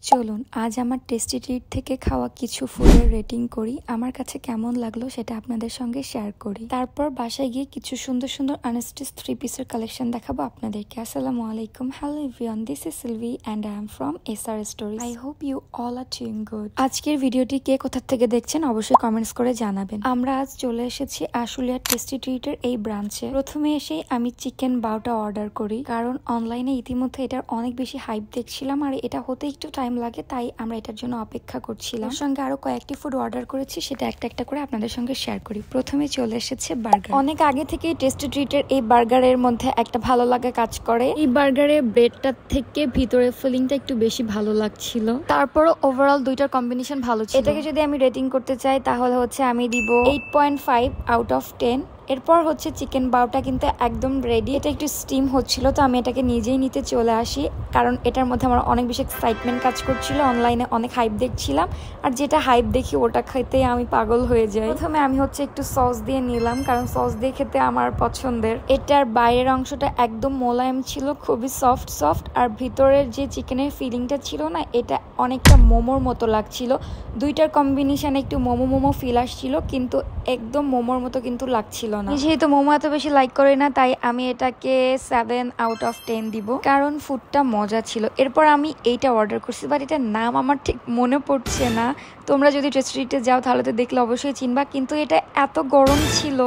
চলুন আজ আমার টেস্টি ট্রিট থেকে খাওয়া কিছু ফুডের রেটিং করি। আমার কাছে কেমন লাগলো সেটা আপনাদের সঙ্গে শেয়ার করি। তারপর বাসায় গিয়ে কিছু সুন্দর সুন্দর আনস্টিচ 3 পিসের কালেকশন দেখাবো আপনাদেরকে। আসসালামু আলাইকুম, hello everyone, this is Silvi and I am from SR stories. I hope you all are doing good. আজকের ভিডিওটি কে কোথা থেকে দেখছেন অবশ্যই কমেন্টস করে জানাবেন। আমরা আজ চলে এসেছি আশুলিয়ার টেস্টি ট্রিটের এই ব্রাঞ্চে। প্রথমে এসেই আমি চিকেন বাউটা অর্ডার করি, কারণ অনলাইনে ইতিমধ্যে এটার অনেক বেশি হাইপ দেখছিলাম আর এটা হতে একটু টাইম লাগে, তাই আমরা এটার জন্য অপেক্ষা করছিলাম। এর সঙ্গে আরো কয়েকটি ফুড অর্ডার করেছি, সেটা একটা একটা করে আপনাদের সঙ্গে শেয়ার করি। প্রথমে চলে এসেছে বার্গার। অনেক আগে থেকেই টেস্টি ট্রিটের এই বার্গারের মধ্যে একটা ভালো লাগা কাজ করে। এই বার্গারের ব্রেডটা থেকে ভিতরে ফিলিংটা একটু বেশি ভালো লাগছিল। তারপর ওভারঅল দুইটার কম্বিনেশন ভালো ছিল। এটাকে যদি আমি রেটিং করতে চাই তাহলে হচ্ছে আমি দিব 8.5 আউট অফ 10। এরপর হচ্ছে চিকেন বাউটা কিন্তু একদম রেডি। এটা একটু স্টিম হচ্ছিল, তো আমি এটাকে নিজেই নিতে চলে আসি, কারণ এটার মধ্যে আমার অনেক বেশি এক্সাইটমেন্ট কাজ করছিল। অনলাইনে অনেক হাইপ দেখছিলাম, আর যেটা হাইপ দেখি ওটা খেতে আমি পাগল হয়ে যাই। প্রথমে আমি হচ্ছে একটু সস দিয়ে নিলাম, কারণ সস দিয়ে খেতে আমার পছন্দের। এটার বাইরের অংশটা একদম মোলায়েম ছিল, খুবই সফট, আর ভিতরের যে চিকেনের ফিলিংটা ছিল না, এটা অনেকটা মোমোর মতো লাগছিল। দুইটার কম্বিনেশন একটু মোমো ফিল আসছিল, কিন্তু একদম মোমোর মতো কিন্তু লাগছিল না। যেহেতু মোমো এত বেশি লাইক করে না, তাই আমি এটাকে 7 আউট অফ 10 দিব, কারণ ফুডটা মজা ছিল। এরপর আমি এইটা অর্ডার করছি, বাট এটার নাম আমার ঠিক মনে পড়ছে না। তোমরা যদি টেস্টিতে যাও তাহলে তো দেখলে অবশ্যই চিনবা, কিন্তু এটা এত গরম ছিল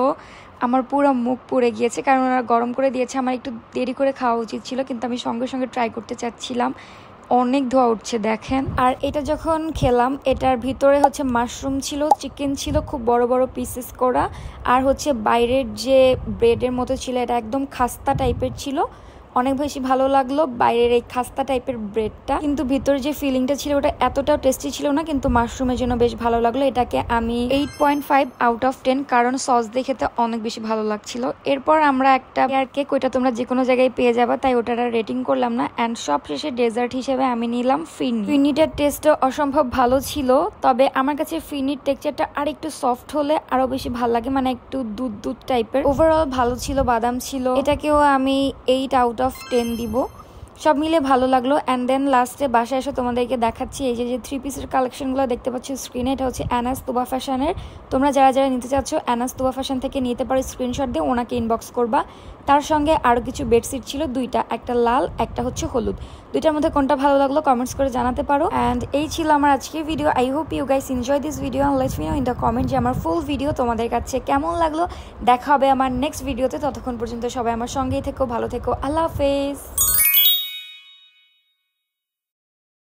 আমার পুরো মুখ পুড়ে গিয়েছে, কারণ ওরা গরম করে দিয়েছে। আমার একটু দেরি করে খাওয়া উচিত ছিল, কিন্তু আমি সঙ্গে সঙ্গে ট্রাই করতে চাচ্ছিলাম। অনেক ধোয়া উঠছে দেখেন। আর এটা যখন খেলাম, এটার ভিতরে হচ্ছে মাশরুম ছিল, চিকেন ছিল খুব বড় বড় পিসেস করা, আর হচ্ছে বাইরের যে ব্রেডের মতো ছিল এটা একদম খাস্তা টাইপের ছিল। অনেক বেশি ভালো লাগলো বাইরের এই খাস্তা টাইপের ব্রেডটা, কিন্তু ভিতরে যে ফিলিংটা ছিল ওটা এতটাও টেস্টি ছিল না, কিন্তু মাশরুমের জন্য বেশ ভালো লাগলো। এটাকে আমি 8.5 আউট অফ 10, কারণ সস দিয়ে খেতে অনেক বেশি ভালো লাগছিল। এরপর আমরা একটা এয়ার কেক, ওইটা তোমরা যে কোনো জায়গায় পেয়ে যাবা, তাই ওটার রেটিং করলাম না। অ্যান্ড সব শেষে ডেজার্ট হিসেবে আমি নিলাম ফিরনিটার টেস্টও অসম্ভব ভালো ছিল, তবে আমার কাছে ফিরনির টেক্সচারটা আর একটু সফট হলে আরো বেশি ভালো লাগে, মানে একটু দুধ টাইপের। ওভারঅল ভালো ছিল, বাদাম ছিল। এটাকেও আমি 8 আউট অফ 10 দিব। সব মিলে ভালো লাগলো। অ্যান্ড দেন লাস্টে বাসায় এসে তোমাদেরকে দেখাচ্ছি এই যে 3 পিসের কালেকশনগুলো দেখতে পাচ্ছ স্ক্রিনে। এটা হচ্ছে অ্যানাস তুবা ফ্যাশনের। তোমরা যারা যারা নিতে চাচ্ছ অ্যানাস তুবা ফ্যাশন থেকে নিতে পারো, স্ক্রিনশট দিয়ে ওনাকে ইনবক্স করবা। তার সঙ্গে আরও কিছু বেডশিট ছিল, দুইটা, একটা লাল একটা হচ্ছে হলুদ। দুইটার মধ্যে কোনটা ভালো লাগলো কমেন্টস করে জানাতে পারো। অ্যান্ড এই ছিল আমার আজকের video. I hope you guys enjoy this video and let me know in the comment যে আমার ফুল ভিডিও তোমাদের কাছে কেমন লাগলো। দেখা হবে আমার নেক্সট ভিডিওতে। ততক্ষণ পর্যন্ত সবাই আমার সঙ্গেই থেকো, ভালো থেকো, আল্লাহ হাফেজ।